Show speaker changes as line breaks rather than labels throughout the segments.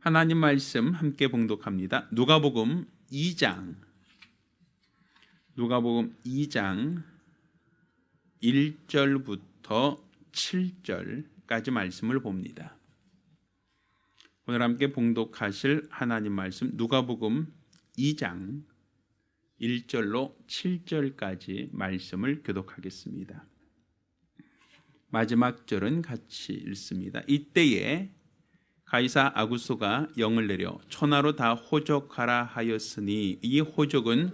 하나님 말씀 함께 봉독합니다. 누가복음 2장 1절부터 7절까지 말씀을 봅니다. 오늘 함께 봉독하실 하나님 말씀 누가복음 2장 1절로 7절까지 말씀을 교독하겠습니다. 마지막 절은 같이 읽습니다. 이때에 가이사 아구소가 영을 내려 천하로 다 호적하라 하였으니 이 호적은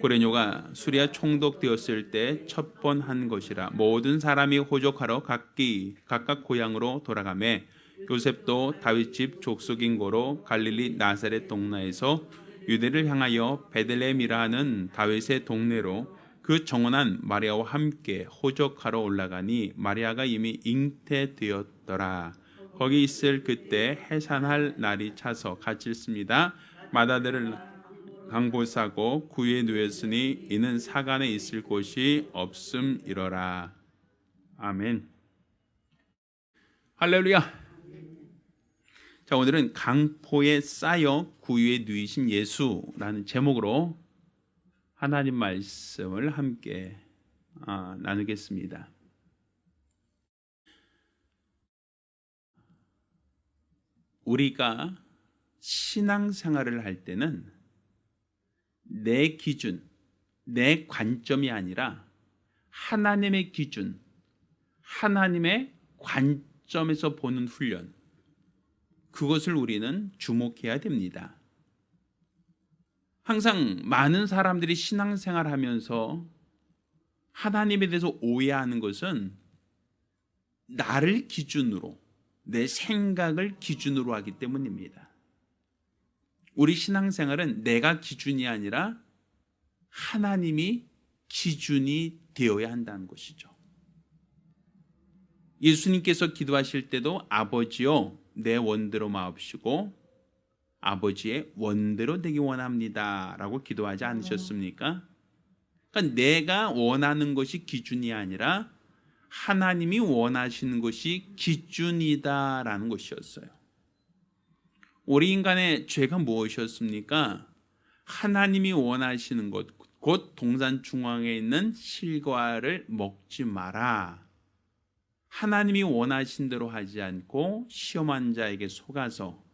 고레뇨가 수리아 총독되었을 때 첫 번 한 것이라. 모든 사람이 호적하러 각각 고향으로 돌아가매 요셉도 다윗집 족속인 고로 갈릴리 나사렛 동네에서 유대를 향하여 베들레헴이라 하는 다윗의 동네로 그 정원한 마리아와 함께 호적하러 올라가니 마리아가 이미 잉태되었더라. 거기 있을 그때 해산할 날이 차서 같이 있습니다. 맏아들을 강보사고 구유에 누였으니 이는 사간에 있을 곳이 없음이러라. 아멘. 할렐루야. 자, 오늘은 강포에 쌓여 구유에 누이신 예수라는 제목으로 하나님 말씀을 함께 나누겠습니다. 우리가 신앙생활을 할 때는 내 기준, 내 관점이 아니라 하나님의 기준, 하나님의 관점에서 보는 훈련, 그것을 우리는 주목해야 됩니다. 항상 많은 사람들이 신앙생활 하면서 하나님에 대해서 오해하는 것은 나를 기준으로, 내 생각을 기준으로 하기 때문입니다. 우리 신앙생활은 내가 기준이 아니라 하나님이 기준이 되어야 한다는 것이죠. 예수님께서 기도하실 때도 아버지여 내 원대로 마옵시고 아버지의 원대로 되기 원합니다 라고 기도하지 않으셨습니까? 그러니까 내가 원하는 것이 기준이 아니라 하나님이 원하시는 것이 기준이다라는 것이었어요. 우리 인간의 죄가 무엇이었습니까? 하나님이 원하시는 것, 곧 동산 중앙에 있는 실과를 먹지 마라. 하나님이 원하신 대로 하지 않고 시험한 자에게 속아서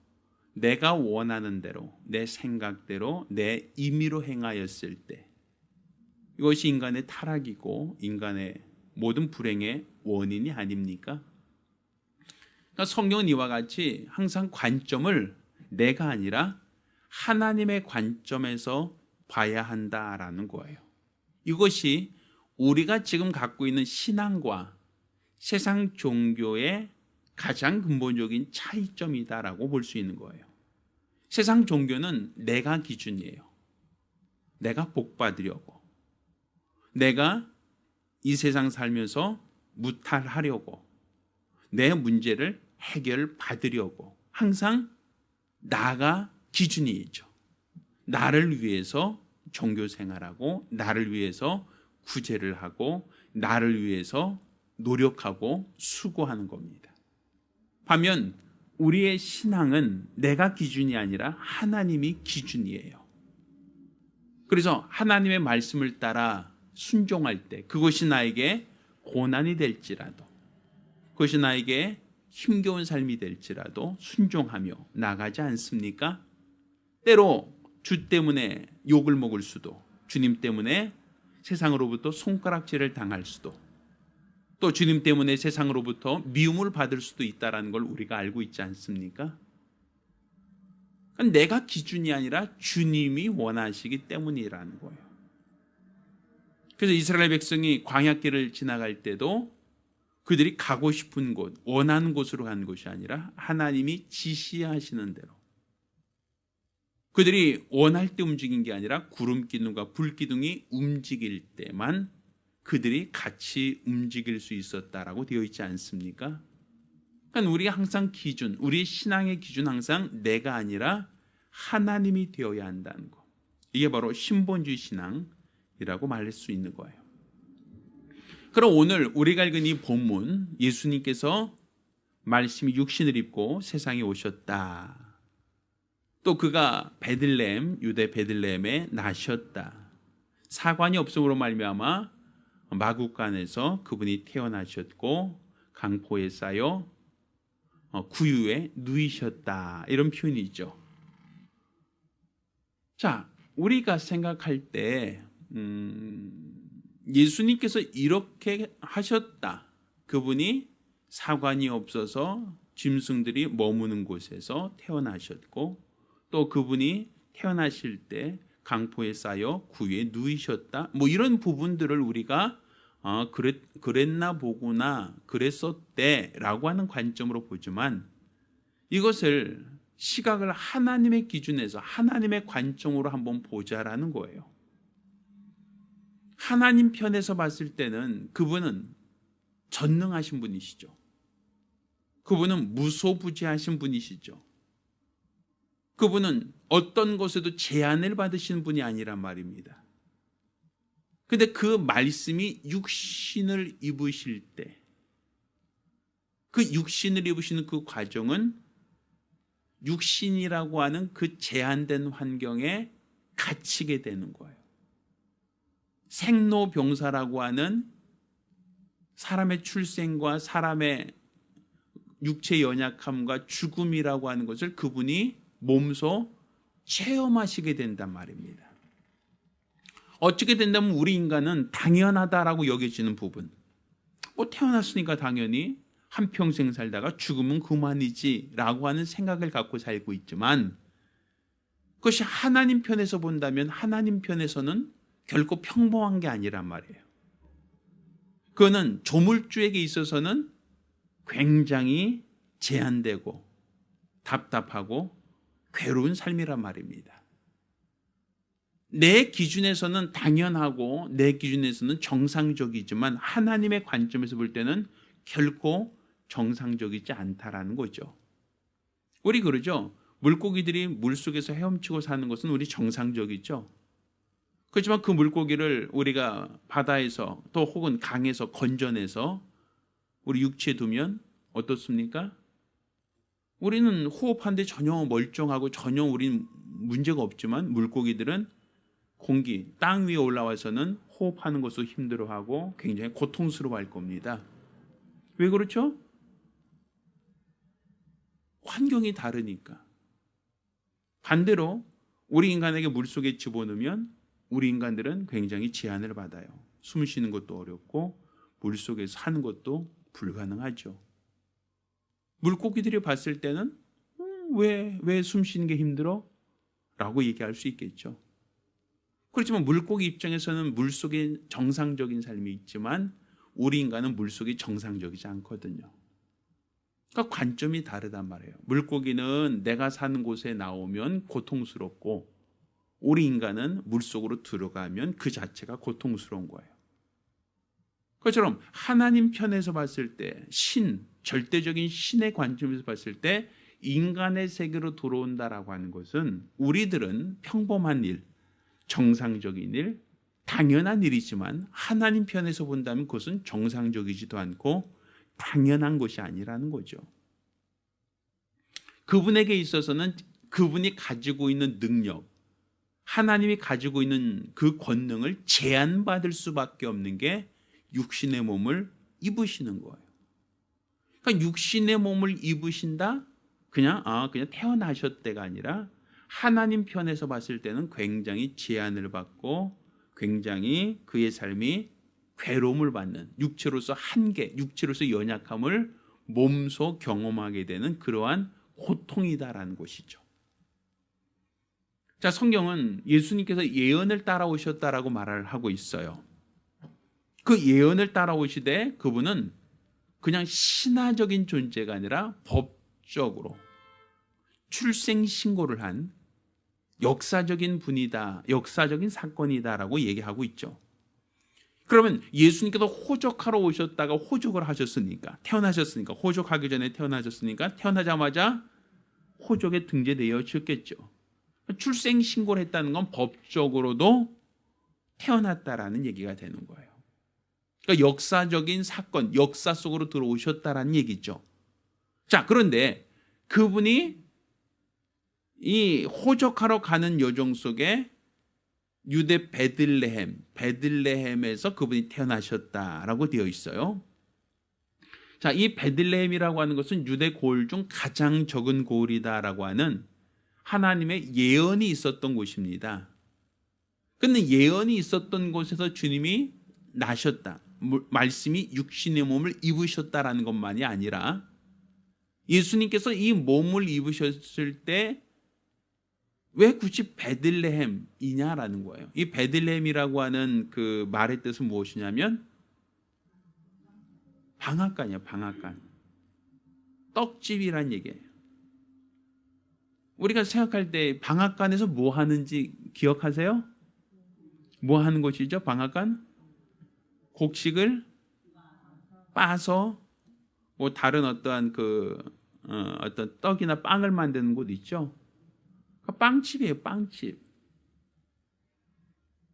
내가 원하는 대로, 내 생각대로, 내 임의로 행하였을 때 이것이 인간의 타락이고 인간의 모든 불행의 원인이 아닙니까? 그러니까 성경은 이와 같이 항상 관점을 내가 아니라 하나님의 관점에서 봐야 한다라는 거예요. 이것이 우리가 지금 갖고 있는 신앙과 세상 종교의 가장 근본적인 차이점이다라고 볼 수 있는 거예요. 세상 종교는 내가 기준이에요. 내가 복 받으려고, 내가 이 세상 살면서 무탈하려고, 내 문제를 해결받으려고 항상 나가 기준이죠. 나를 위해서 종교 생활하고, 나를 위해서 구제를 하고, 나를 위해서 노력하고 수고하는 겁니다. 반면 우리의 신앙은 내가 기준이 아니라 하나님이 기준이에요. 그래서 하나님의 말씀을 따라 순종할 때 그것이 나에게 고난이 될지라도, 그것이 나에게 힘겨운 삶이 될지라도 순종하며 나가지 않습니까? 때로 주 때문에 욕을 먹을 수도, 주님 때문에 세상으로부터 손가락질을 당할 수도, 또 주님 때문에 세상으로부터 미움을 받을 수도 있다는 걸 우리가 알고 있지 않습니까? 내가 기준이 아니라 주님이 원하시기 때문이라는 거예요. 그래서 이스라엘 백성이 광야길을 지나갈 때도 그들이 가고 싶은 곳, 원하는 곳으로 간 것이 아니라 하나님이 지시하시는 대로, 그들이 원할 때 움직인 게 아니라 구름 기둥과 불 기둥이 움직일 때만 그들이 같이 움직일 수 있었다라고 되어 있지 않습니까? 그러니까 우리가 항상 기준, 우리 신앙의 기준 항상 내가 아니라 하나님이 되어야 한다는 거. 이게 바로 신본주의 신앙이라고 말할 수 있는 거예요. 그럼 오늘 우리가 읽은 이 본문, 예수님께서 말씀이 육신을 입고 세상에 오셨다. 또 그가 베들레헴, 유대 베들레헴에 나셨다. 사관이 없음으로 말미암아 마구간에서 그분이 태어나셨고 강포에 쌓여 구유에 누이셨다. 이런 표현이죠. 자, 우리가 생각할 때 예수님께서 이렇게 하셨다. 그분이 사관이 없어서 짐승들이 머무는 곳에서 태어나셨고 또 그분이 태어나실 때 강포에 쌓여 구유에 누이셨다. 뭐 이런 부분들을 우리가 그랬나 보구나, 그랬었대라고 하는 관점으로 보지만 이것을 시각을 하나님의 기준에서 하나님의 관점으로 한번 보자라는 거예요. 하나님 편에서 봤을 때는 그분은 전능하신 분이시죠. 그분은 무소부지하신 분이시죠. 그분은 어떤 것에도 제한을 받으시는 분이 아니란 말입니다. 근데 그 말씀이 육신을 입으실 때, 그 육신을 입으시는 그 과정은 육신이라고 하는 그 제한된 환경에 갇히게 되는 거예요. 생로병사라고 하는 사람의 출생과 사람의 육체 연약함과 죽음이라고 하는 것을 그분이 몸소 체험하시게 된단 말입니다. 어떻게 된다면 우리 인간은 당연하다라고 여겨지는 부분, 태어났으니까 당연히 한평생 살다가 죽으면 그만이지 라고 하는 생각을 갖고 살고 있지만 그것이 하나님 편에서 본다면 하나님 편에서는 결코 평범한 게 아니란 말이에요. 그거는 조물주에게 있어서는 굉장히 제한되고 답답하고 괴로운 삶이란 말입니다. 내 기준에서는 당연하고 내 기준에서는 정상적이지만 하나님의 관점에서 볼 때는 결코 정상적이지 않다라는 거죠. 우리 그러죠. 물고기들이 물속에서 헤엄치고 사는 것은 우리 정상적이죠. 그렇지만 그 물고기를 우리가 바다에서 또 혹은 강에서 건져내서 우리 육지에 두면 어떻습니까? 우리는 호흡하는데 전혀 멀쩡하고 전혀 우리는 문제가 없지만 물고기들은 공기, 땅 위에 올라와서는 호흡하는 것도 힘들어하고 굉장히 고통스러워할 겁니다. 왜 그렇죠? 환경이 다르니까. 반대로 우리 인간에게 물속에 집어넣으면 우리 인간들은 굉장히 제한을 받아요. 숨 쉬는 것도 어렵고 물속에 사는 것도 불가능하죠. 물고기들이 봤을 때는 왜 숨 쉬는 게 힘들어? 라고 얘기할 수 있겠죠. 그렇지만 물고기 입장에서는 물속에 정상적인 삶이 있지만 우리 인간은 물속이 정상적이지 않거든요. 그러니까 관점이 다르단 말이에요. 물고기는 내가 사는 곳에 나오면 고통스럽고 우리 인간은 물속으로 들어가면 그 자체가 고통스러운 거예요. 그것처럼 하나님 편에서 봤을 때 절대적인 신의 관점에서 봤을 때 인간의 세계로 들어온다라고 하는 것은 우리들은 평범한 일, 정상적인 일, 당연한 일이지만 하나님 편에서 본다면 그것은 정상적이지도 않고 당연한 것이 아니라는 거죠. 그분에게 있어서는 그분이 가지고 있는 능력, 하나님이 가지고 있는 그 권능을 제한받을 수밖에 없는 게 육신의 몸을 입으시는 거예요. 그러니까 육신의 몸을 입으신다? 그냥 태어나셨대가 아니라 하나님 편에서 봤을 때는 굉장히 제한을 받고 굉장히 그의 삶이 괴로움을 받는 육체로서 한계, 육체로서 연약함을 몸소 경험하게 되는 그러한 고통이다라는 것이죠. 자, 성경은 예수님께서 예언을 따라오셨다라고 말을 하고 있어요. 그 예언을 따라오시되 그분은 그냥 신화적인 존재가 아니라 법적으로 출생 신고를 한 역사적인 분이다, 역사적인 사건이다라고 얘기하고 있죠. 그러면 예수님께서 호적하러 오셨다가 호적을 하셨으니까, 태어나셨으니까, 호적하기 전에 태어나셨으니까 태어나자마자 호적에 등재되어졌겠죠. 출생 신고를 했다는 건 법적으로도 태어났다라는 얘기가 되는 거예요. 그러니까 역사적인 사건, 역사 속으로 들어오셨다라는 얘기죠. 자, 그런데 그분이 이 호적하러 가는 여정 속에 유대 베들레헴에서 그분이 태어나셨다라고 되어 있어요. 자, 이 베들레헴이라고 하는 것은 유대 고을 중 가장 적은 고을이다라고 하는 하나님의 예언이 있었던 곳입니다. 근데 예언이 있었던 곳에서 주님이 나셨다. 말씀이 육신의 몸을 입으셨다라는 것만이 아니라 예수님께서 이 몸을 입으셨을 때 왜 굳이 베들레헴이냐라는 거예요. 이 베들레헴이라고 하는 그 말의 뜻은 무엇이냐면 방앗간이에요. 방앗간. 떡집이란 얘기예요. 우리가 생각할 때 방앗간에서 뭐 하는지 기억하세요? 뭐 하는 곳이죠? 방앗간? 곡식을 빻아서 뭐 다른 어떠한 어떤 떡이나 빵을 만드는 곳 있죠? 빵집이에요. 빵집.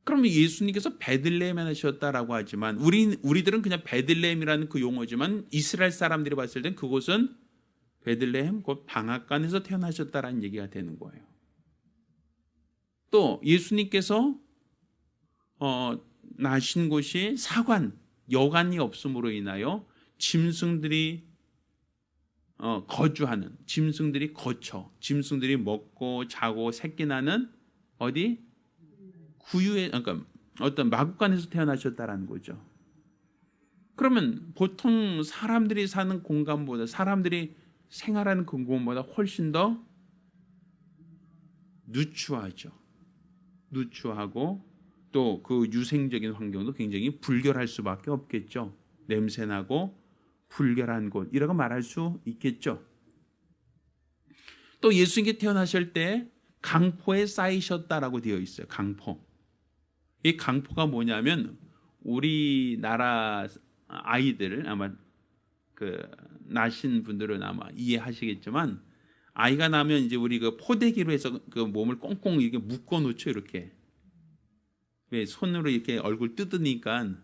그러면 예수님께서 베들레헴에 나셨다라고 하지만 우리들은 그냥 베들레헴이라는 그 용어지만 이스라엘 사람들이 봤을 땐 그곳은 베들레헴 곧 방앗간에서 태어나셨다라는 얘기가 되는 거예요. 또 예수님께서 나신 곳이 사관, 여관이 없음으로 인하여 짐승들이 거주하는, 짐승들이 거쳐, 짐승들이 먹고 자고 새끼 나는 어디? 구유에, 그러니까 어떤 마구간에서 태어나셨다라는 거죠. 그러면 보통 사람들이 사는 공간보다, 사람들이 생활하는 공간보다 훨씬 더 누추하죠. 누추하고 또 그 유생적인 환경도 굉장히 불결할 수밖에 없겠죠. 냄새나고 불결한 곳, 이라고 말할 수 있겠죠. 또 예수님께 태어나실 때 강포에 쌓이셨다라고 되어 있어요. 강포. 이 강포가 뭐냐면 우리나라 아이들, 아마 나신 분들은 아마 이해하시겠지만, 아이가 나면 이제 우리 그 포대기로 해서 그 몸을 꽁꽁 이렇게 묶어 놓죠. 이렇게. 왜 손으로 이렇게 얼굴 뜯으니까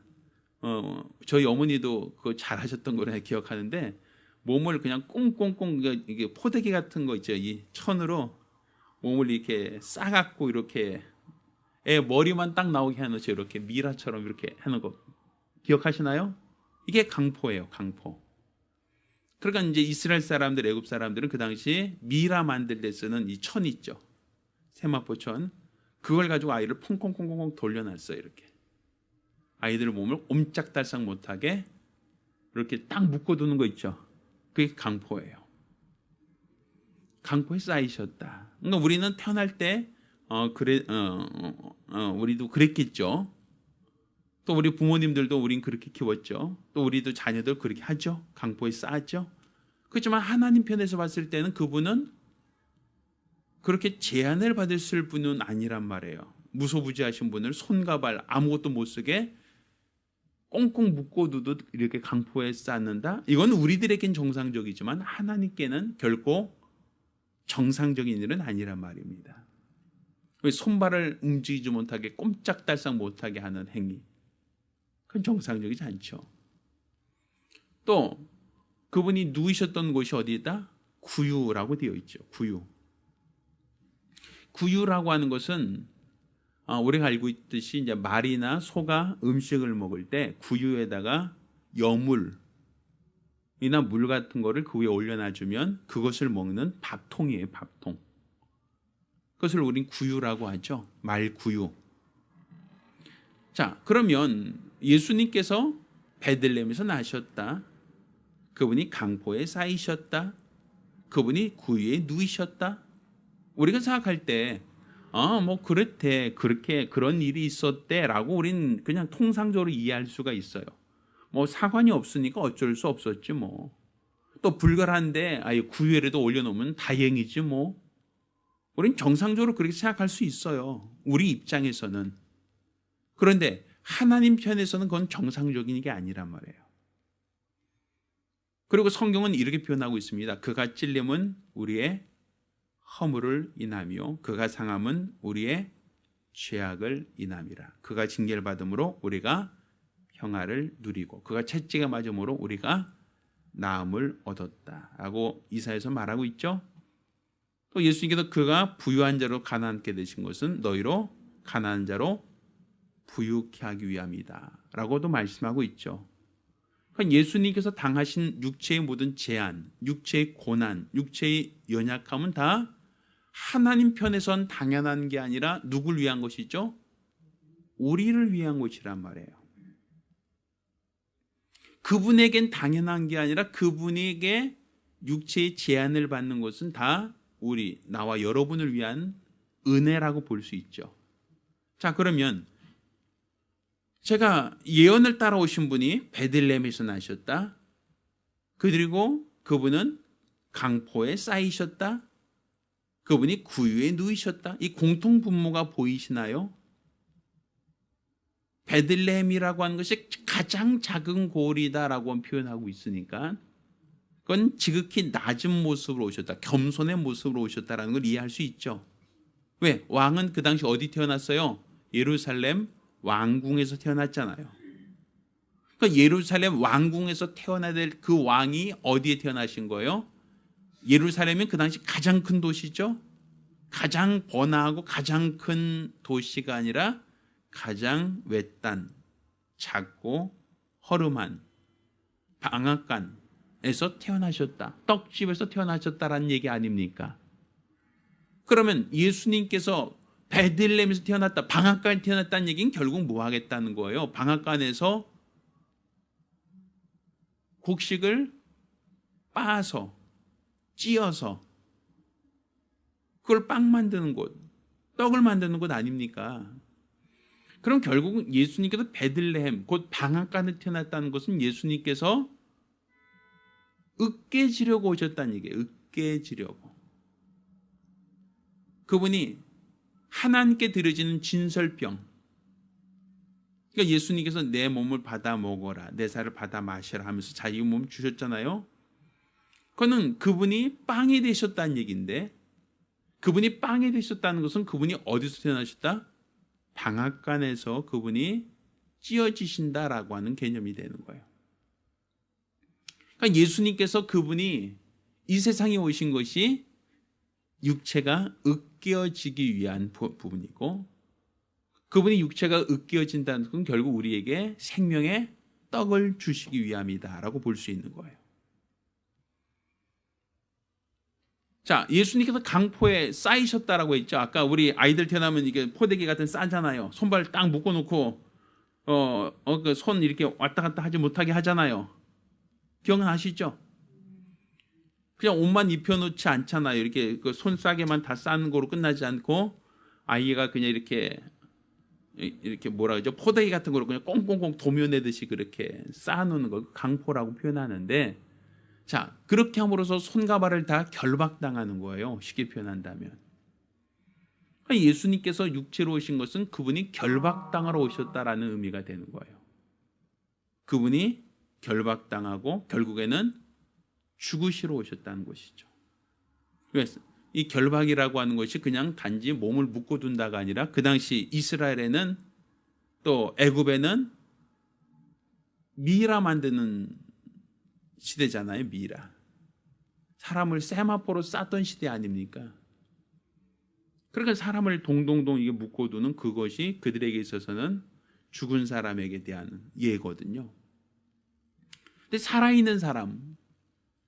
저희 어머니도 그거 잘하셨던 거를 기억하는데, 몸을 그냥 꽁꽁꽁 이게 포대기 같은 거 있죠. 이 천으로 몸을 이렇게 싸갖고 이렇게 애 머리만 딱 나오게 해놓죠. 이렇게 미라처럼 이렇게 해놓은 거 기억하시나요? 이게 강포예요. 강포. 그러니까 이제 이스라엘 사람들, 애굽 사람들은 그 당시 미라 만들 때 쓰는 이 천 있죠. 세마포천. 그걸 가지고 아이를 콩콩콩콩 돌려놨어요. 이렇게. 아이들 몸을 옴짝달싹 못하게 이렇게 딱 묶어두는 거 있죠. 그게 강포예요. 강포에 쌓이셨다. 그러니까 우리는 태어날 때 우리도 그랬겠죠. 또 우리 부모님들도 우린 그렇게 키웠죠. 또 우리도 자녀들 그렇게 하죠. 강포에 쌓았죠. 그렇지만 하나님 편에서 봤을 때는 그분은 그렇게 제한을 받으실 분은 아니란 말이에요. 무소부지하신 분을 손과 발 아무것도 못 쓰게 꽁꽁 묶어두듯 이렇게 강포에 쌓는다. 이건 우리들에겐 정상적이지만 하나님께는 결코 정상적인 일은 아니란 말입니다. 손발을 움직이지 못하게 꼼짝달싹 못하게 하는 행위, 그건 정상적이지 않죠. 또 그분이 누우셨던 곳이 어디다? 구유라고 되어 있죠. 구유. 구유라고 하는 것은 우리가 알고 있듯이 이제 말이나 소가 음식을 먹을 때 구유에다가 여물이나 물 같은 거를 그 위에 올려놔주면 그것을 먹는 밥통이에요. 밥통. 그것을 우린 구유라고 하죠. 말구유. 자, 그러면 예수님께서 베들레헴에서 나셨다. 그분이 강포에 쌓이셨다. 그분이 구유에 누이셨다. 우리가 생각할 때 뭐 그렇대, 그렇게 그런 일이 있었대라고 우린 그냥 통상적으로 이해할 수가 있어요. 뭐 사관이 없으니까 어쩔 수 없었지 뭐. 또 불결한데 아예 구유에라도 올려놓으면 다행이지 뭐. 우린 정상적으로 그렇게 생각할 수 있어요. 우리 입장에서는. 그런데 하나님 편에서는 그건 정상적인 게 아니란 말이에요. 그리고 성경은 이렇게 표현하고 있습니다. 그가 찔림은 우리의 허물을 인하며 그가 상함은 우리의 죄악을 인함이라. 그가 징계를 받음으로 우리가 평화를 누리고 그가 채찍에 맞음으로 우리가 나음을 얻었다 라고 이사야서 말하고 있죠. 또 예수님께서 그가 부유한 자로 가난케 되신 것은 너희로 가난한 자로 부유케 하기 위함이다 라고도 말씀하고 있죠. 그러니까 예수님께서 당하신 육체의 모든 재한, 육체의 고난, 육체의 연약함은 다 하나님 편에선 당연한 게 아니라 누굴 위한 것이죠? 우리를 위한 것이란 말이에요. 그분에겐 당연한 게 아니라 그분에게 육체의 제한을 받는 것은 다 나와 여러분을 위한 은혜라고 볼 수 있죠. 자, 그러면 제가 예언을 따라오신 분이 베들레헴에서 나셨다. 그리고 그분은 강포에 쌓이셨다. 그분이 구유에 누이셨다. 이 공통 분모가 보이시나요? 베들레헴이라고 하는 것이 가장 작은 고을이다라고 표현하고 있으니까 그건 지극히 낮은 모습으로 오셨다. 겸손의 모습으로 오셨다라는 걸 이해할 수 있죠. 왜? 왕은 그 당시 어디 태어났어요? 예루살렘 왕궁에서 태어났잖아요. 그러니까 예루살렘 왕궁에서 태어나야 될 그 왕이 어디에 태어나신 거예요? 예루살렘은 그 당시 가장 큰 도시죠. 가장 번화하고 가장 큰 도시가 아니라 가장 외딴, 작고 허름한 방앗간에서 태어나셨다. 떡집에서 태어나셨다라는 얘기 아닙니까? 그러면 예수님께서 베들레헴에서 태어났다, 방앗간에 태어났다는 얘기는 결국 뭐 하겠다는 거예요? 방앗간에서 곡식을 빻아서 찧어서 그걸 빵 만드는 곳, 떡을 만드는 곳 아닙니까? 그럼 결국은 예수님께서 베들레헴, 곧 방앗간에 태어났다는 것은 예수님께서 으깨지려고 오셨다는 얘기예요. 으깨지려고. 그분이 하나님께 드려지는 진설병. 그러니까 예수님께서 내 몸을 받아 먹어라, 내 살을 받아 마셔라 하면서 자기 몸을 주셨잖아요. 그거는 그분이 빵이 되셨다는 얘기인데, 그분이 빵이 되셨다는 것은 그분이 어디서 태어나셨다? 방앗간에서 그분이 찧어지신다라고 하는 개념이 되는 거예요. 그러니까 예수님께서 그분이 이 세상에 오신 것이 육체가 으깨어지기 위한 부분이고, 그분이 육체가 으깨어진다는 것은 결국 우리에게 생명의 떡을 주시기 위함이다라고 볼 수 있는 거예요. 자, 예수님께서 강포에 쌓이셨다라고 했죠. 아까 우리 아이들 태어나면 이게 포대기 같은 싸잖아요. 손발 딱 묶어놓고 그 손 이렇게 왔다 갔다 하지 못하게 하잖아요. 기억나시죠? 그냥 옷만 입혀놓지 않잖아요. 이렇게 그 손싸개만 다 싸는 거로 끝나지 않고 아이가 그냥 이렇게 뭐라 그러죠? 포대기 같은 거로 그냥 꽁꽁꽁 도면내듯이 그렇게 쌓아놓는 걸 강포라고 표현하는데, 자, 그렇게 함으로써 손과 발을 다 결박당하는 거예요. 쉽게 표현한다면. 예수님께서 육체로 오신 것은 그분이 결박당하러 오셨다라는 의미가 되는 거예요. 그분이 결박당하고 결국에는 죽으시러 오셨다는 것이죠. 그래서 이 결박이라고 하는 것이 그냥 단지 몸을 묶어둔다가 아니라 그 당시 이스라엘에는 또 애굽에는 미라 만드는 시대잖아요. 미라. 사람을 세마포로 쌌던 시대 아닙니까? 그러니까 사람을 동동동 이게 묶어두는 그것이 그들에게 있어서는 죽은 사람에게 대한 예거든요. 근데 살아있는 사람,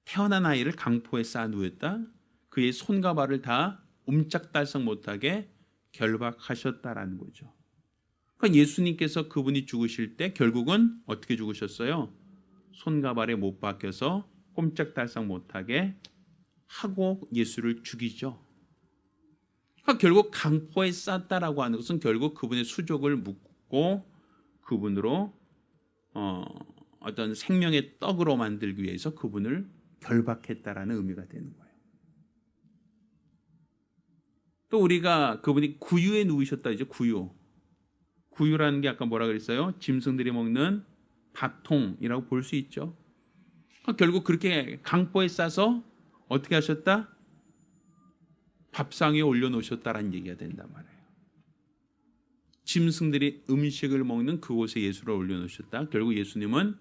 태어난 아이를 강포에 쌓아 누웠다. 그의 손과 발을 다 옴짝달싹 못하게 결박하셨다라는 거죠. 그러니까 예수님께서 그분이 죽으실 때 결국은 어떻게 죽으셨어요? 손과 발에 못 박혀서 꼼짝달싹 못하게 하고 예수를 죽이죠. 그러니까 결국 강포에 쌌다라고 하는 것은 결국 그분의 수족을 묶고 그분으로 어떤 생명의 떡으로 만들기 위해서 그분을 결박했다라는 의미가 되는 거예요. 또 우리가 그분이 구유에 누우셨다 이죠. 구유라는 게 아까 뭐라 그랬어요? 짐승들이 먹는 밥통이라고 볼 수 있죠. 결국 그렇게 강포에 싸서 어떻게 하셨다? 밥상 위에 올려놓으셨다라는 얘기가 된단 말이에요. 짐승들이 음식을 먹는 그곳에 예수를 올려놓으셨다. 결국 예수님은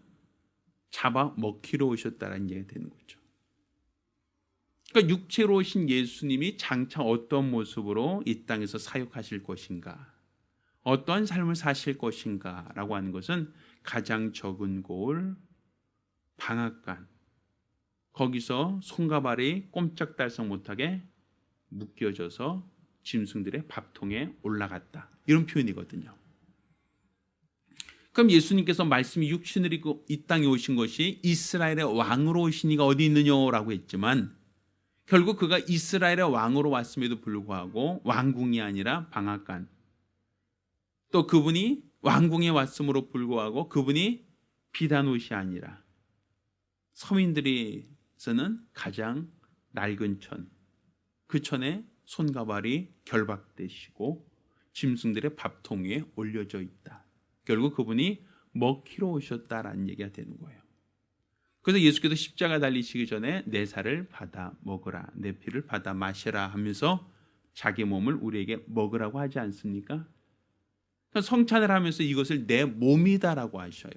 잡아 먹히러 오셨다라는 얘기가 되는 거죠. 그러니까 육체로 오신 예수님이 장차 어떤 모습으로 이 땅에서 사역하실 것인가, 어떠한 삶을 사실 것인가라고 하는 것은 가장 적은 고을 방앗간, 거기서 손과 발이 꼼짝달싹 못하게 묶여져서 짐승들의 밥통에 올라갔다, 이런 표현이거든요. 그럼 예수님께서 말씀이 육신을 입고 이 땅에 오신 것이 이스라엘의 왕으로 오신 이가 어디 있느냐라고 했지만, 결국 그가 이스라엘의 왕으로 왔음에도 불구하고 왕궁이 아니라 방앗간, 또 그분이 왕궁에 왔음으로 불구하고 그분이 비단 옷이 아니라 서민들이서는 가장 낡은 천, 그 천에 손과 발이 결박되시고 짐승들의 밥통 위에 올려져 있다. 결국 그분이 먹히러 오셨다라는 얘기가 되는 거예요. 그래서 예수께서 십자가 달리시기 전에 내 살을 받아 먹으라, 내 피를 받아 마시라 하면서 자기 몸을 우리에게 먹으라고 하지 않습니까? 성찬을 하면서 이것을 내 몸이다라고 하셔요.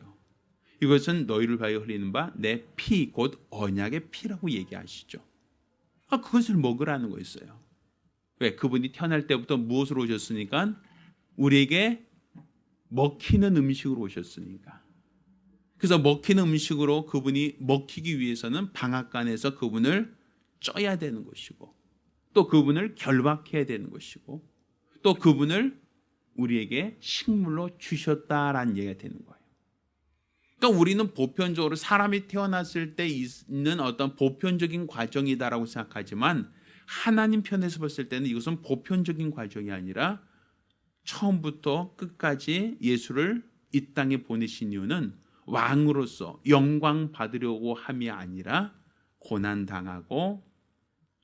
이것은 너희를 위하여 흘리는 바 내 피, 곧 언약의 피라고 얘기하시죠. 그것을 먹으라는 거였어요. 왜? 그분이 태어날 때부터 무엇으로 오셨으니까? 우리에게 먹히는 음식으로 오셨으니까. 그래서 먹히는 음식으로 그분이 먹히기 위해서는 방앗간에서 그분을 쪄야 되는 것이고, 또 그분을 결박해야 되는 것이고, 또 그분을 우리에게 식물로 주셨다라는 얘기가 되는 거예요. 그러니까 우리는 보편적으로 사람이 태어났을 때 있는 어떤 보편적인 과정이다라고 생각하지만, 하나님 편에서 봤을 때는 이것은 보편적인 과정이 아니라 처음부터 끝까지 예수를 이 땅에 보내신 이유는 왕으로서 영광 받으려고 함이 아니라 고난당하고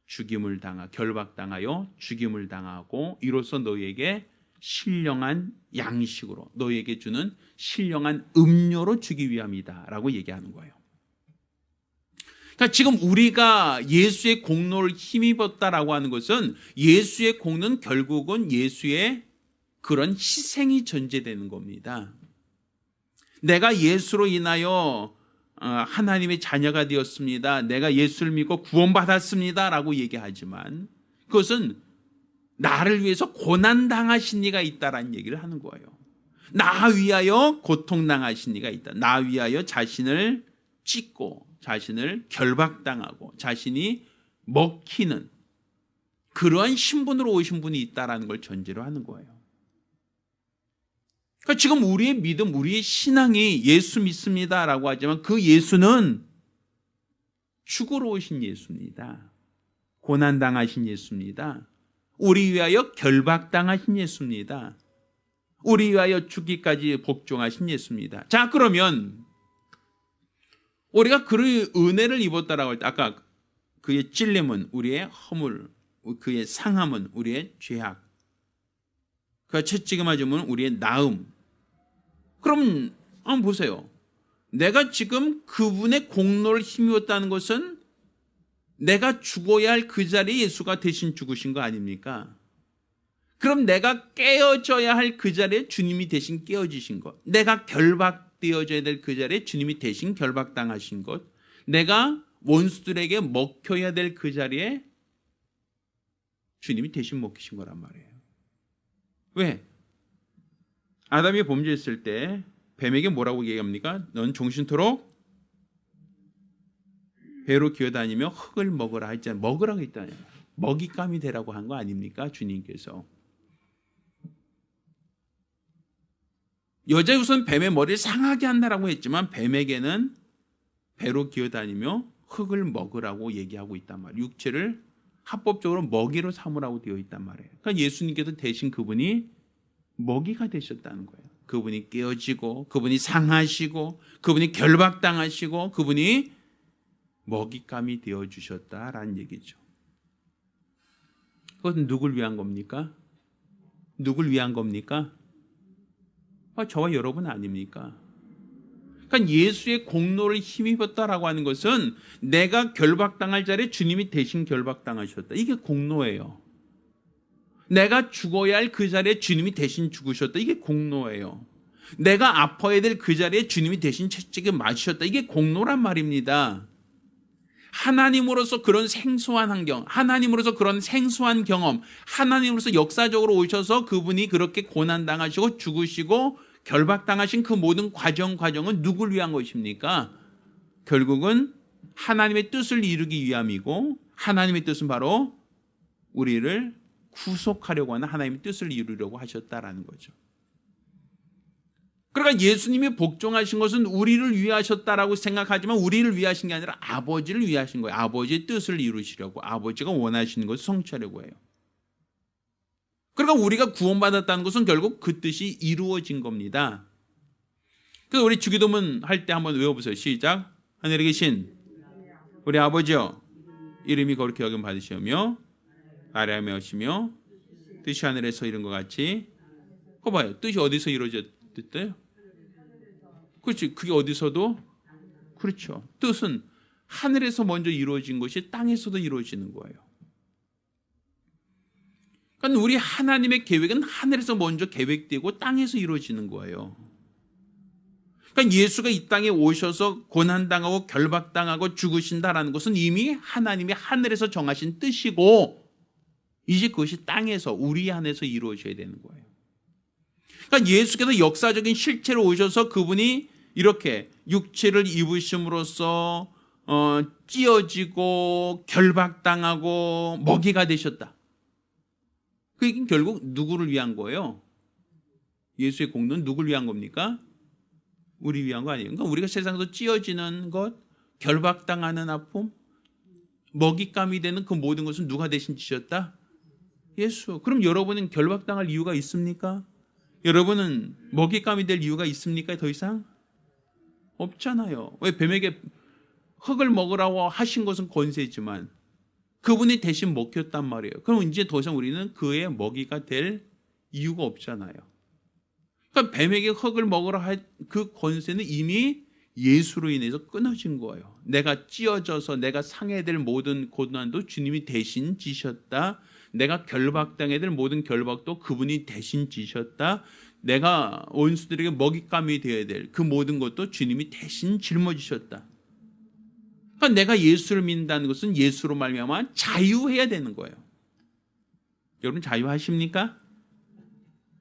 죽임을 결박당하여 죽임을 당하고 이로써 너희에게 신령한 양식으로, 너희에게 주는 신령한 음료로 주기 위함이다 라고 얘기하는 거예요. 그러니까 지금 우리가 예수의 공로를 힘입었다라고 하는 것은, 예수의 공로는 결국은 예수의 그런 희생이 전제되는 겁니다. 내가 예수로 인하여 하나님의 자녀가 되었습니다, 내가 예수를 믿고 구원받았습니다 라고 얘기하지만, 그것은 나를 위해서 고난당하신 이가 있다라는 얘기를 하는 거예요. 나 위하여 고통당하신 이가 있다. 나 위하여 자신을 찢고 자신을 결박당하고 자신이 먹히는 그러한 신분으로 오신 분이 있다라는 걸 전제로 하는 거예요. 그러니까 지금 우리의 믿음, 우리의 신앙이 예수 믿습니다라고 하지만, 그 예수는 죽으러 오신 예수입니다. 고난당하신 예수입니다. 우리 위하여 결박당하신 예수입니다. 우리 위하여 죽기까지 복종하신 예수입니다. 자, 그러면 우리가 그의 은혜를 입었다라고 할 때, 아까 그의 찔림은 우리의 허물, 그의 상함은 우리의 죄악, 그가 채찍에 맞으면 우리의 나음. 그럼 한번 보세요. 내가 지금 그분의 공로를 힘입었다는 것은 내가 죽어야 할 그 자리에 예수가 대신 죽으신 거 아닙니까? 그럼 내가 깨어져야 할 그 자리에 주님이 대신 깨어지신 것, 내가 결박되어져야 될 그 자리에 주님이 대신 결박당하신 것, 내가 원수들에게 먹혀야 될 그 자리에 주님이 대신 먹히신 거란 말이에요. 왜? 아담이 범죄했을 때 뱀에게 뭐라고 얘기합니까? 넌 종신토록 배로 기어다니며 흙을 먹으라 했잖아요. 먹으라고 했잖아요. 먹잇감이 되라고 한 거 아닙니까? 주님께서. 여자 우선 뱀의 머리를 상하게 한다라고 했지만, 뱀에게는 배로 기어다니며 흙을 먹으라고 얘기하고 있단 말이에요. 육체를 합법적으로 먹이로 삼으라고 되어 있단 말이에요. 그러니까 예수님께서 대신 그분이 먹이가 되셨다는 거예요. 그분이 깨어지고, 그분이 상하시고, 그분이 결박당하시고, 그분이 먹잇감이 되어주셨다라는 얘기죠. 그것은 누굴 위한 겁니까? 누굴 위한 겁니까? 저와 여러분 아닙니까? 그러니까 예수의 공로를 힘입었다라고 하는 것은 내가 결박당할 자리에 주님이 대신 결박당하셨다. 이게 공로예요. 내가 죽어야 할 그 자리에 주님이 대신 죽으셨다. 이게 공로예요. 내가 아파야 될 그 자리에 주님이 대신 채찍에 맞으셨다. 이게 공로란 말입니다. 하나님으로서 그런 생소한 환경, 하나님으로서 그런 생소한 경험, 하나님으로서 역사적으로 오셔서 그분이 그렇게 고난당하시고 죽으시고 결박당하신 그 모든 과정은 누굴 위한 것입니까? 결국은 하나님의 뜻을 이루기 위함이고, 하나님의 뜻은 바로 우리를 구속하려고 하는 하나님의 뜻을 이루려고 하셨다라는 거죠. 그러니까 예수님이 복종하신 것은 우리를 위하셨다라고 생각하지만 우리를 위하신 게 아니라 아버지를 위하신 거예요. 아버지의 뜻을 이루시려고, 아버지가 원하시는 것을 성취하려고 해요. 그러니까 우리가 구원받았다는 것은 결국 그 뜻이 이루어진 겁니다. 그래서 우리 주기도문 할 때 한번 외워보세요. 시작. 하늘에 계신 우리 아버지여, 이름이 거룩히 여김 받으시오며 나라하며 오시며 뜻이 하늘에서 이룬 것 같이. 그거 봐요. 뜻이 어디서 이루어졌대요? 그렇지. 그게 어디서도, 그렇죠. 뜻은 하늘에서 먼저 이루어진 것이 땅에서도 이루어지는 거예요. 그러니까 우리 하나님의 계획은 하늘에서 먼저 계획되고 땅에서 이루어지는 거예요. 그러니까 예수가 이 땅에 오셔서 고난당하고 결박당하고 죽으신다라는 것은 이미 하나님이 하늘에서 정하신 뜻이고, 이제 그것이 땅에서 우리 안에서 이루어져야 되는 거예요. 그러니까 예수께서 역사적인 실체로 오셔서 그분이 이렇게 육체를 입으심으로써 찢어지고 결박당하고 먹이가 되셨다. 그 얘기는 결국 누구를 위한 거예요? 예수의 공로는 누구를 위한 겁니까? 우리 위한 거 아니에요. 그러니까 우리가 세상에서 찢어지는 것, 결박당하는 아픔, 먹잇감이 되는 그 모든 것은 누가 대신 지셨다? 예수. 그럼 여러분은 결박당할 이유가 있습니까? 여러분은 먹잇감이 될 이유가 있습니까? 더 이상? 없잖아요. 왜? 뱀에게 흙을 먹으라고 하신 것은 권세지만 그분이 대신 먹혔단 말이에요. 그럼 이제 더 이상 우리는 그의 먹이가 될 이유가 없잖아요. 그러니까 뱀에게 흙을 먹으라 할 그 권세는 이미 예수로 인해서 끊어진 거예요. 내가 찢어져서 내가 상해야 될 모든 고난도 주님이 대신 지셨다. 내가 결박당해야 될 모든 결박도 그분이 대신 지셨다. 내가 원수들에게 먹잇감이 되어야 될 그 모든 것도 주님이 대신 짊어지셨다. 그러니까 내가 예수를 믿는다는 것은 예수로 말미암아 자유해야 되는 거예요. 여러분 자유하십니까?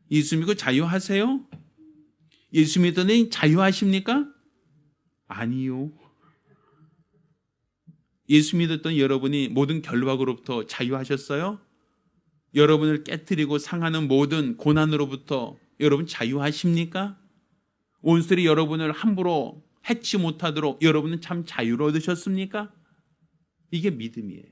예수 믿고 자유하세요? 예수 믿더니 자유하십니까? 아니요. 예수 믿었던 여러분이 모든 결박으로부터 자유하셨어요? 여러분을 깨트리고 상하는 모든 고난으로부터 여러분 자유하십니까? 원수들이 여러분을 함부로 해치 못하도록 여러분은 참 자유를 얻으셨습니까? 이게 믿음이에요.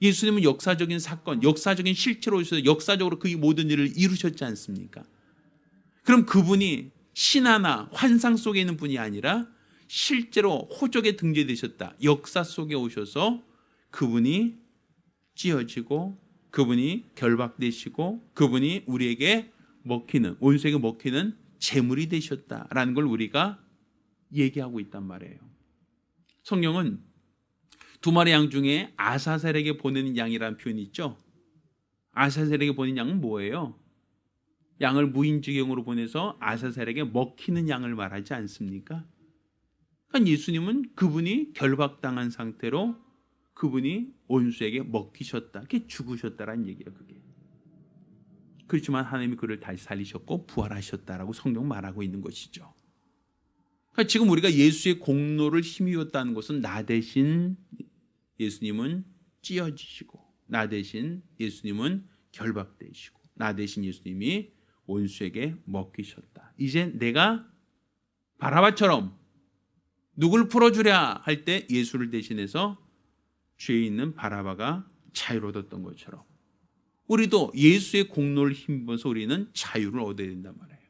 예수님은 역사적인 사건, 역사적인 실체로 오셔서 역사적으로 그 모든 일을 이루셨지 않습니까? 그럼 그분이 신화나 환상 속에 있는 분이 아니라 실제로 호적에 등재되셨다. 역사 속에 오셔서 그분이 찢어지고 그분이 결박되시고 그분이 우리에게 먹히는, 원수에게 먹히는 제물이 되셨다라는 걸 우리가 얘기하고 있단 말이에요. 성경은 두 마리 양 중에 아사셀에게 보내는 양이라는 표현이 있죠. 아사셀에게 보내는 양은 뭐예요? 양을 무인지경으로 보내서 아사셀에게 먹히는 양을 말하지 않습니까? 그러니까 예수님은 그분이 결박당한 상태로 그분이 원수에게 먹히셨다. 그게 죽으셨다라는 얘기예요. 그게. 그렇지만 하나님이 그를 다시 살리셨고 부활하셨다라고 성경 말하고 있는 것이죠. 그러니까 지금 우리가 예수의 공로를 힘입었다는 것은 나 대신 예수님은 찢어지시고 나 대신 예수님은 결박되시고 나 대신 예수님이 원수에게 먹히셨다. 이제 내가 바라바처럼 누굴 풀어주랴 할 때 예수를 대신해서 죄에 있는 바라바가 자유를 얻었던 것처럼 우리도 예수의 공로를 힘입어서 우리는 자유를 얻어야 된단 말이에요.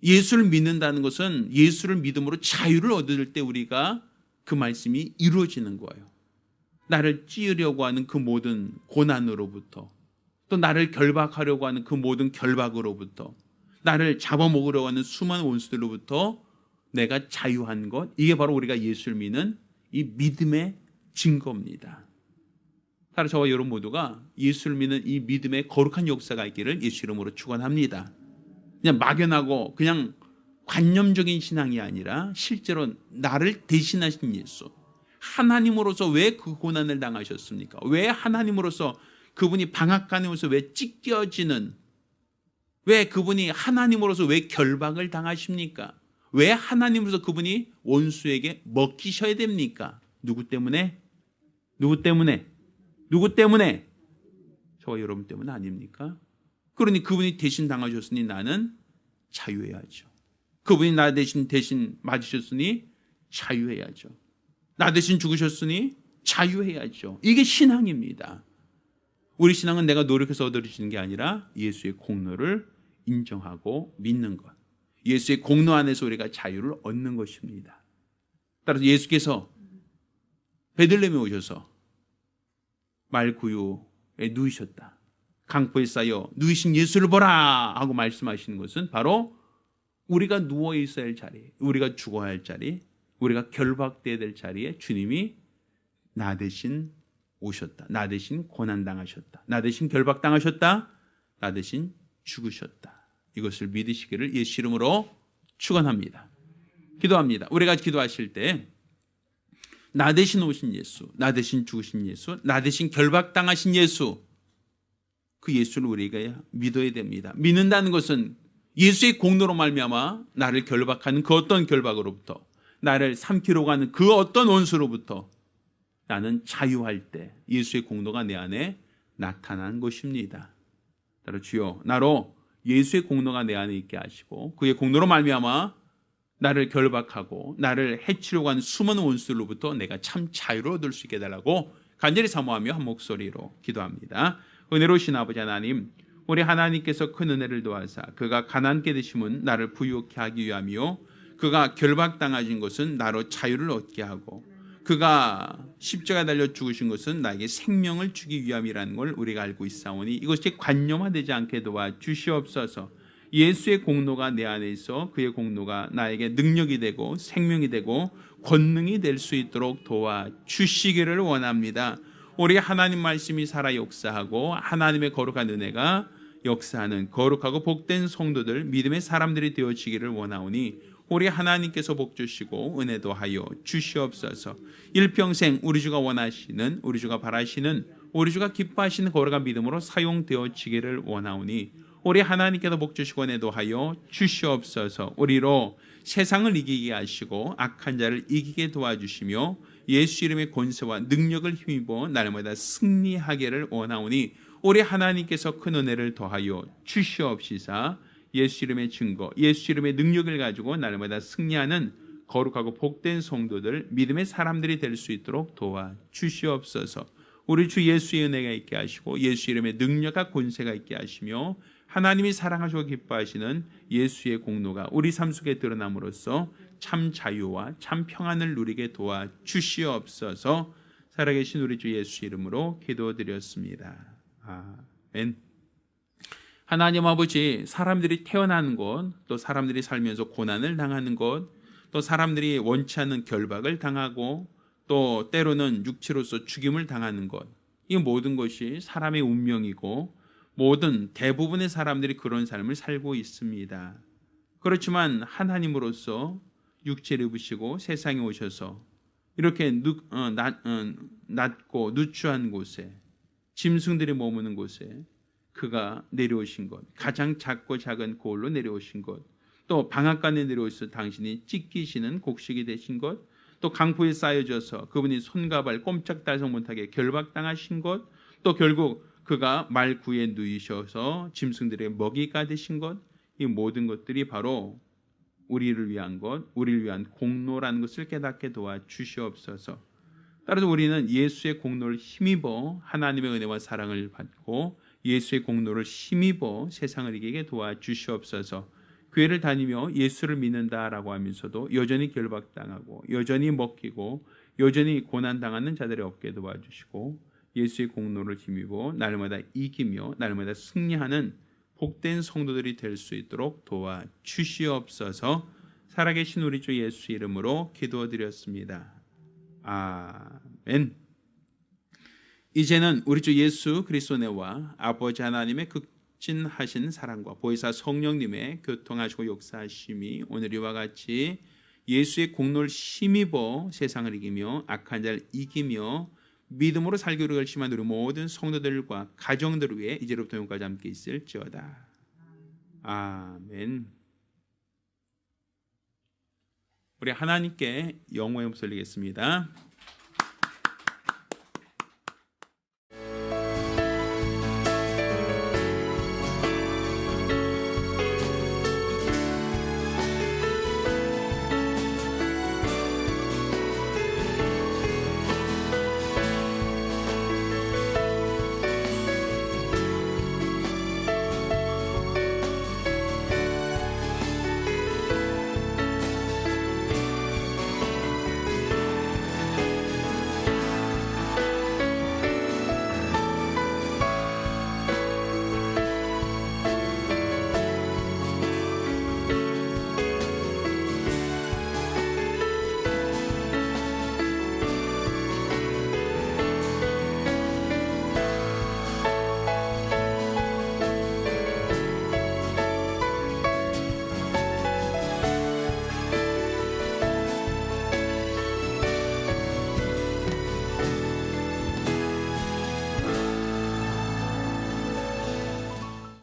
예수를 믿는다는 것은 예수를 믿음으로 자유를 얻을 때 우리가 그 말씀이 이루어지는 거예요. 나를 찌으려고 하는 그 모든 고난으로부터 또 나를 결박하려고 하는 그 모든 결박으로부터 나를 잡아먹으려고 하는 수많은 원수들로부터 내가 자유한 것, 이게 바로 우리가 예수를 믿는 이 믿음의 증거입니다. 따라 저와 여러분 모두가 예수를 믿는 이 믿음의 거룩한 역사가 있기를 예수 이름으로 축원합니다. 그냥 막연하고 그냥 관념적인 신앙이 아니라 실제로 나를 대신하신 예수, 하나님으로서 왜 그 고난을 당하셨습니까? 왜 하나님으로서 그분이 방앗간에 오서 왜 찢겨지는, 왜 그분이 하나님으로서 왜 결박을 당하십니까? 왜 하나님으로서 그분이 원수에게 먹히셔야 됩니까? 누구 때문에? 누구 때문에? 누구 때문에? 저와 여러분 때문 아닙니까? 그러니 그분이 대신 당하셨으니 나는 자유해야죠. 그분이 나 대신 맞으셨으니 자유해야죠. 나 대신 죽으셨으니 자유해야죠. 이게 신앙입니다. 우리 신앙은 내가 노력해서 얻어지는 게 아니라 예수의 공로를 인정하고 믿는 것. 예수의 공로 안에서 우리가 자유를 얻는 것입니다. 따라서 예수께서 베들레헴에 오셔서 말구유에 누이셨다. 강포에 쌓여 누이신 예수를 보라 하고 말씀하시는 것은 바로 우리가 누워 있어야 할 자리, 우리가 죽어야 할 자리, 우리가 결박돼야 될 자리에 주님이 나 대신 오셨다. 나 대신 고난당하셨다. 나 대신 결박당하셨다. 나 대신 죽으셨다. 이것을 믿으시기를 예수 이름으로 축원합니다. 기도합니다. 우리가 기도하실 때 나 대신 오신 예수, 나 대신 죽으신 예수, 나 대신 결박당하신 예수, 그 예수를 우리가 믿어야 됩니다. 믿는다는 것은 예수의 공로로 말미암아 나를 결박하는 그 어떤 결박으로부터, 나를 삼키러 가는 그 어떤 원수로부터 나는 자유할 때 예수의 공로가 내 안에 나타난 것입니다. 따라 주여, 나로 예수의 공로가 내 안에 있게 하시고 그의 공로로 말미암아 나를 결박하고 나를 해치려고 하는 수많은 원수로부터 내가 참 자유를 얻을 수 있게 해달라고 간절히 사모하며 한 목소리로 기도합니다. 은혜로우신 아버지 하나님, 우리 하나님께서 큰 은혜를 도와사 그가 가난케 되심은 나를 부유케 하기 위함이요, 그가 결박당하신 것은 나로 자유를 얻게 하고, 그가 십자가에 달려 죽으신 것은 나에게 생명을 주기 위함이라는 걸 우리가 알고 있사오니 이것이 관념화되지 않게 도와 주시옵소서. 예수의 공로가 내 안에 있어 그의 공로가 나에게 능력이 되고 생명이 되고 권능이 될 수 있도록 도와 주시기를 원합니다. 우리 하나님 말씀이 살아 역사하고 하나님의 거룩한 은혜가 역사하는 거룩하고 복된 성도들, 믿음의 사람들이 되어지기를 원하오니 우리 하나님께서 복 주시고 은혜도 하여 주시옵소서. 일평생 우리 주가 원하시는, 우리 주가 바라시는, 우리 주가 기뻐하시는 거룩한 믿음으로 사용되어지기를 원하오니 우리 하나님께서 복 주시고 은혜도 하여 주시옵소서. 우리로 세상을 이기게 하시고 악한 자를 이기게 도와주시며 예수 이름의 권세와 능력을 힘입어 날마다 승리하기를 원하오니 우리 하나님께서 큰 은혜를 더하여 주시옵시사. 예수 이름의 증거, 예수 이름의 능력을 가지고 날마다 승리하는 거룩하고 복된 성도들, 믿음의 사람들이 될 수 있도록 도와 주시옵소서. 우리 주 예수의 은혜가 있게 하시고 예수 이름의 능력과 권세가 있게 하시며 하나님이 사랑하시고 기뻐하시는 예수의 공로가 우리 삶 속에 드러남으로써 참 자유와 참 평안을 누리게 도와 주시옵소서. 살아계신 우리 주 예수 이름으로 기도드렸습니다. 아멘. 하나님 아버지, 사람들이 태어나는 곳, 또 사람들이 살면서 고난을 당하는 곳, 또 사람들이 원치 않는 결박을 당하고 또 때로는 육체로서 죽임을 당하는 것, 이 모든 것이 사람의 운명이고 모든 대부분의 사람들이 그런 삶을 살고 있습니다. 그렇지만 하나님으로서 육체를 입으시고 세상에 오셔서 이렇게 낮고 누추한 곳에, 짐승들이 머무는 곳에 그가 내려오신 것, 가장 작고 작은 고을로 내려오신 것, 또 방앗간에 내려오셔서 당신이 찢기시는 곡식이 되신 것, 또 강포에 쌓여져서 그분이 손과 발 꼼짝달싹 못하게 결박당하신 것, 또 결국 그가 말구에 누이셔서 짐승들의 먹이가 되신 것, 이 모든 것들이 바로 우리를 위한 것, 우리를 위한 공로라는 것을 깨닫게 도와 주시옵소서. 따라서 우리는 예수의 공로를 힘입어 하나님의 은혜와 사랑을 받고 예수의 공로를 힘입어 세상을 이기게 도와 주시옵소서. 교회를 다니며 예수를 믿는다라고 하면서도 여전히 결박당하고 여전히 먹히고 여전히 고난당하는 자들이 없게 도와주시고 예수의 공로를 힘입어 날마다 이기며 날마다 승리하는 복된 성도들이 될 수 있도록 도와 주시옵소서. 살아계신 우리 주 예수 이름으로 기도드렸습니다. 아멘. 이제는 우리 주 예수 그리스도의 은혜와 아버지 하나님의 그 극진하신 사랑과 보혜사 성령님의 교통하시고 역사하심이 오늘 이와 같이 예수의 공로를 힘입어 세상을 이기며 악한 자를 이기며 믿음으로 살기로 결심한 우리 모든 성도들과 가정들을 위해 이제로부터 영원까지 함께 있을지어다. 아멘. 우리 하나님께 영광의 목소리 드리겠습니다.